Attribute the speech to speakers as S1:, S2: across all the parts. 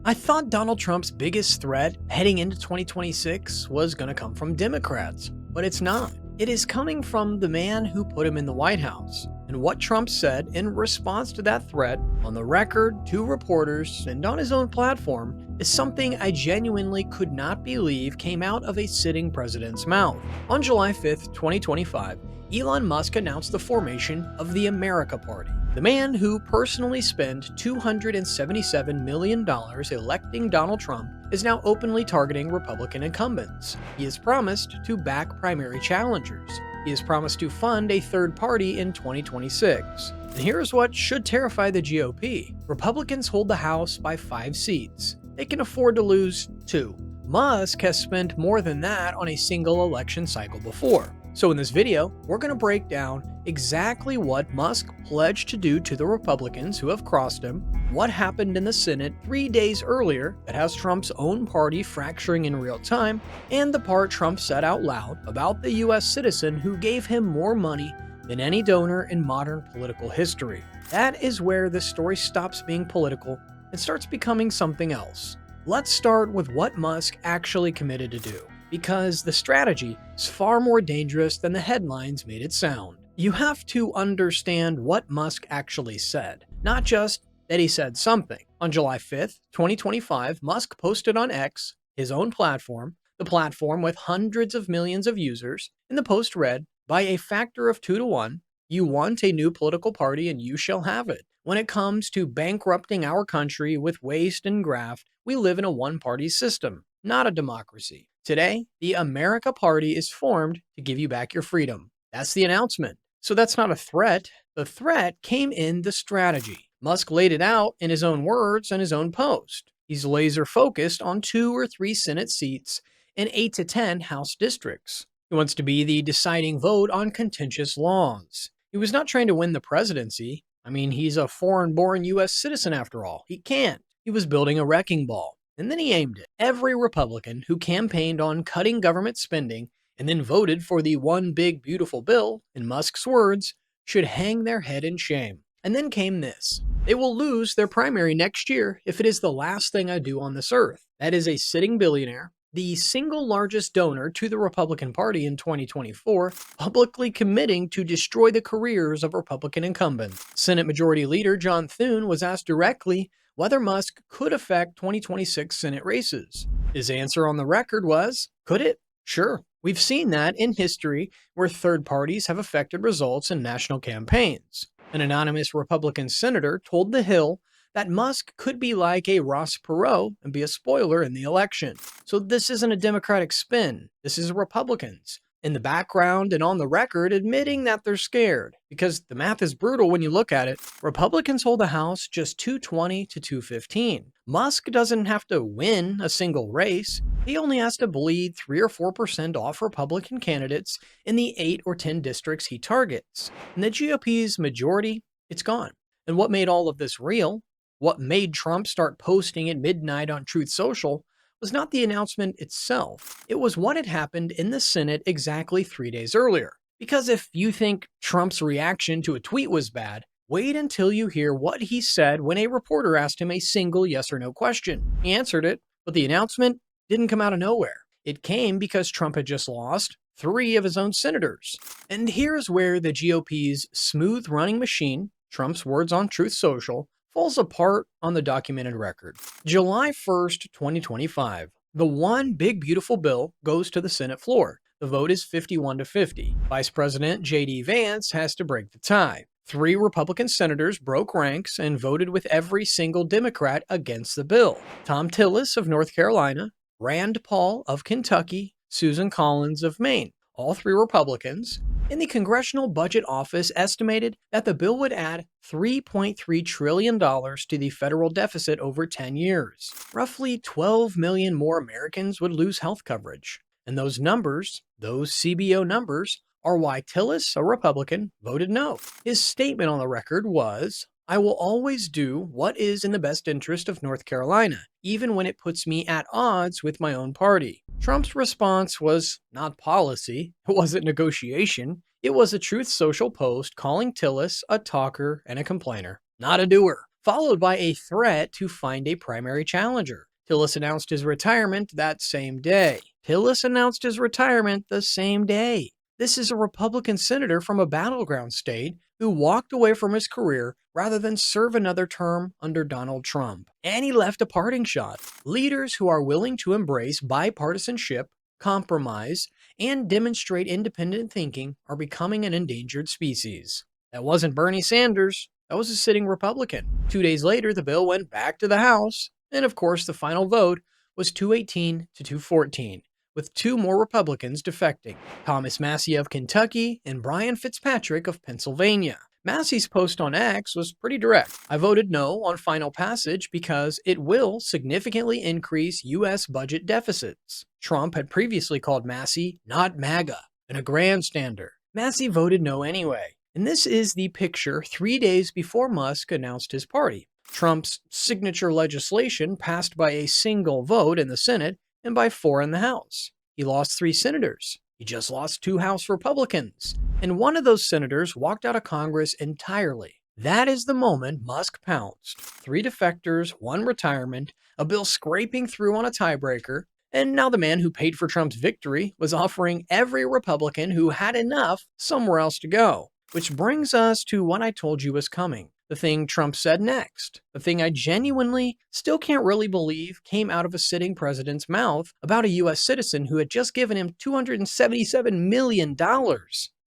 S1: I thought Donald Trump's biggest threat heading into 2026 was going to come from Democrats, but it's not. It is coming from the man who put him in the White House. And what Trump said in response to that threat on the record, to reporters, and on his own platform is something I genuinely could not believe came out of a sitting president's mouth. On July 5th, 2025, Elon Musk announced the formation of the America Party. The man who personally spent $277 million electing Donald Trump is now openly targeting Republican incumbents. He has promised to back primary challengers. He has promised to fund a third party in 2026. And here's what should terrify the GOP. Republicans hold the House by 5 seats. They can afford to lose 2. Musk has spent more than that on a single election cycle before. So in this video, we're going to break down exactly what Musk pledged to do to the Republicans who have crossed him, what happened in the Senate 3 days earlier that has Trump's own party fracturing in real time, and the part Trump said out loud about the US citizen who gave him more money than any donor in modern political history. That is where this story stops being political and starts becoming something else. Let's start with what Musk actually committed to do, because the strategy is far more dangerous than the headlines made it sound. You have to understand what Musk actually said, not just that he said something. On July 5th, 2025, Musk posted on X, his own platform, the platform with hundreds of millions of users, and the post read, "By a factor of 2 to 1, you want a new political party and you shall have it. When it comes to bankrupting our country with waste and graft, we live in a one-party system, not a democracy. Today, the America Party is formed to give you back your freedom." That's the announcement. So that's not a threat. The threat came in the strategy. Musk laid it out in his own words and his own post. He's laser focused on 2 or 3 Senate seats and 8 to 10 House districts. He wants to be the deciding vote on contentious laws. He was not trying to win the presidency. I mean, he's a foreign-born US citizen after all. He can't. He was building a wrecking ball. And then he aimed it. Every Republican who campaigned on cutting government spending and then voted for the one big beautiful bill, in Musk's words, should hang their head in shame. And then came this. They will lose their primary next year if it is the last thing I do on this earth. That is a sitting billionaire, the single largest donor to the Republican Party in 2024, publicly committing to destroy the careers of Republican incumbents. Senate Majority Leader John Thune was asked directly whether Musk could affect 2026 Senate races. His answer on the record was, could it? Sure. We've seen that in history where third parties have affected results in national campaigns. An anonymous Republican senator told The Hill that Musk could be like a Ross Perot and be a spoiler in the election. So this isn't a Democratic spin. This is Republicans in the background and on the record admitting that they're scared, because the math is brutal when you look at it. Republicans hold the House just 220 to 215. Musk doesn't have to win a single race. He only has to bleed 3 or 4% off Republican candidates in the 8 or 10 districts he targets. And the GOP's majority, it's gone. And what made all of this real, what made Trump start posting at midnight on Truth Social, was not the announcement itself. It was what had happened in the Senate exactly 3 days earlier. Because if you think Trump's reaction to a tweet was bad, wait until you hear what he said when a reporter asked him a single yes or no question. He answered it, but the announcement didn't come out of nowhere. It came because Trump had just lost 3 of his own senators. And here's where the GOP's smooth running machine, Trump's words on Truth Social, falls apart on the documented record. July 1st, 2025. The one big beautiful bill goes to the Senate floor. The vote is 51 to 50. Vice President J.D. Vance has to break the tie. 3 Republican senators broke ranks and voted with every single Democrat against the bill. Tom Tillis of North Carolina, Rand Paul of Kentucky, Susan Collins of Maine, all 3 Republicans. In the Congressional Budget Office estimated that the bill would add $3.3 trillion to the federal deficit over 10 years. Roughly 12 million more Americans would lose health coverage. And those numbers, those CBO numbers, are why Tillis, a Republican, voted no. His statement on the record was, "I will always do what is in the best interest of North Carolina, even when it puts me at odds with my own party." Trump's response was not policy, it wasn't negotiation, it was a Truth Social post calling Tillis a talker and a complainer, not a doer. followed by a threat to find a primary challenger. Tillis announced his retirement that same day. Tillis announced his retirement the same day. This is a Republican senator from a battleground state who walked away from his career rather than serve another term under Donald Trump. And he left a parting shot. Leaders who are willing to embrace bipartisanship, compromise, and demonstrate independent thinking are becoming an endangered species. That wasn't Bernie Sanders. That was a sitting Republican. 2 days later, the bill went back to the House. And of course, the final vote was 218 to 214, with 2 more Republicans defecting, Thomas Massie of Kentucky and Brian Fitzpatrick of Pennsylvania. Massey's post on X was pretty direct. I voted no on final passage because it will significantly increase U.S. budget deficits. Trump had previously called Massie not MAGA and a grandstander. Massie voted no anyway. And this is the picture 3 days before Musk announced his party. Trump's signature legislation passed by a single vote in the Senate and by 4 in the House. He lost 3 senators. He just lost 2 House Republicans. And one of those senators walked out of Congress entirely. That is the moment Musk pounced. 3 defectors, 1 retirement, a bill scraping through on a tiebreaker, and now the man who paid for Trump's victory was offering every Republican who had enough somewhere else to go. Which brings us to what I told you was coming. The thing Trump said next. The thing I genuinely still can't really believe came out of a sitting president's mouth about a U.S. citizen who had just given him $277 million.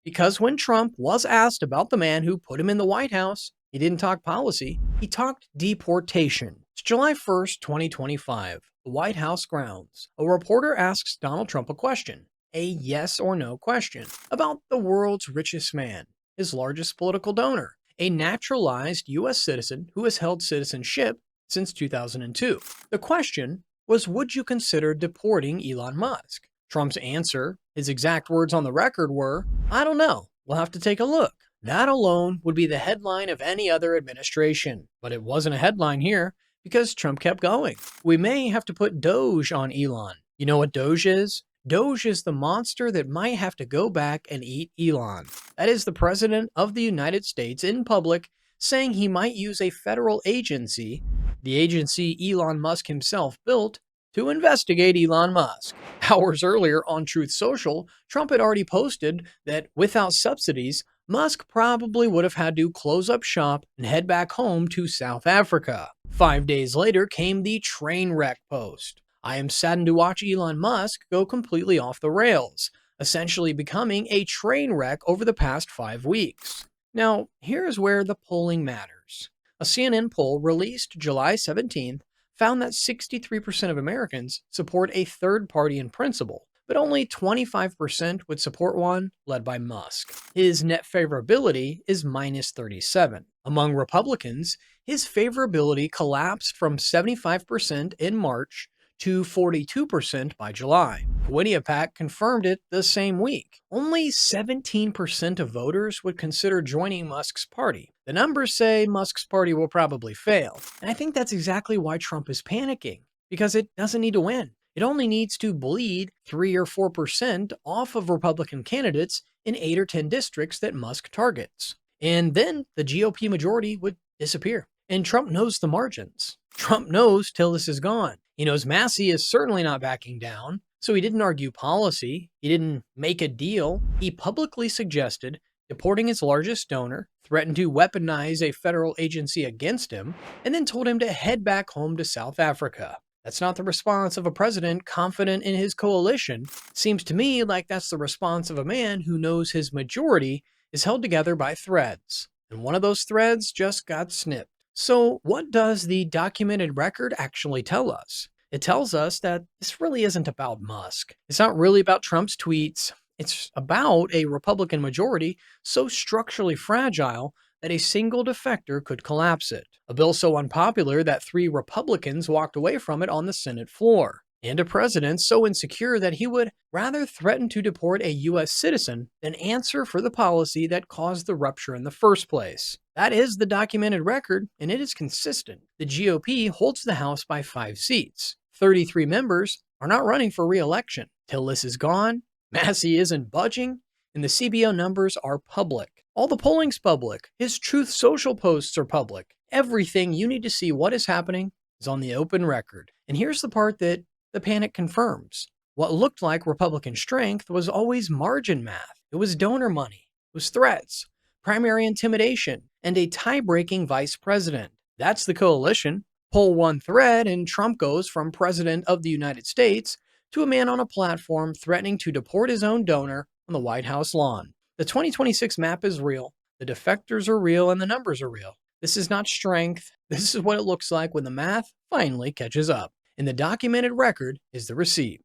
S1: Because when Trump was asked about the man who put him in the White House, he didn't talk policy, he talked deportation. It's July 1st, 2025, the White House grounds. A reporter asks Donald Trump a question, a yes or no question, about the world's richest man, his largest political donor, a naturalized U.S. citizen who has held citizenship since 2002. The question was, would you consider deporting Elon Musk? Trump's answer, his exact words on the record were, I don't know, we'll have to take a look. That alone would be the headline of any other administration. But it wasn't a headline here because Trump kept going. We may have to put Doge on Elon. You know what Doge is? Doge is the monster that might have to go back and eat Elon. That is the President of the United States in public saying he might use a federal agency, the agency Elon Musk himself built, to investigate Elon Musk. Hours earlier on Truth Social, Trump had already posted that without subsidies, Musk probably would have had to close up shop and head back home to South Africa. 5 days later came the train wreck post. I am saddened to watch Elon Musk go completely off the rails, essentially becoming a train wreck over the past 5 weeks. Now, here's where the polling matters. A CNN poll released July 17th found that 63% of Americans support a third party in principle, but only 25% would support one led by Musk. His net favorability is minus 37. Among Republicans, his favorability collapsed from 75% in March to 42% by July. Quinnipiac confirmed it the same week. Only 17% of voters would consider joining Musk's party. The numbers say Musk's party will probably fail. And I think that's exactly why Trump is panicking, because it doesn't need to win. It only needs to bleed 3 or 4% off of Republican candidates in 8 or 10 districts that Musk targets. And then the GOP majority would disappear. And Trump knows the margins. Trump knows Tillis is gone. He knows Massie is certainly not backing down, so he didn't argue policy. He didn't make a deal. He publicly suggested deporting his largest donor, threatened to weaponize a federal agency against him, and then told him to head back home to South Africa. That's not the response of a president confident in his coalition. It seems to me like that's the response of a man who knows his majority is held together by threads, and one of those threads just got snipped. So what does the documented record actually tell us? It tells us that this really isn't about Musk. It's not really about Trump's tweets. It's about a Republican majority so structurally fragile that a single defector could collapse it. A bill so unpopular that 3 Republicans walked away from it on the Senate floor. And a president so insecure that he would rather threaten to deport a U.S. citizen than answer for the policy that caused the rupture in the first place. That is the documented record, and it is consistent. The GOP holds the House by 5 seats. 33 members are not running for re-election. Tillis is gone, Massie isn't budging, and the CBO numbers are public. All the polling's public. His Truth Social posts are public. Everything you need to see what is happening is on the open record. And here's the part that the panic confirms. What looked like Republican strength was always margin math. It was donor money. It was threats, primary intimidation, and a tie-breaking vice president. That's the coalition. Pull one thread and Trump goes from president of the United States to a man on a platform threatening to deport his own donor on the White House lawn. The 2026 map is real, the defectors are real, and the numbers are real. This is not strength. This is what it looks like when the math finally catches up. And the documented record is the receipt.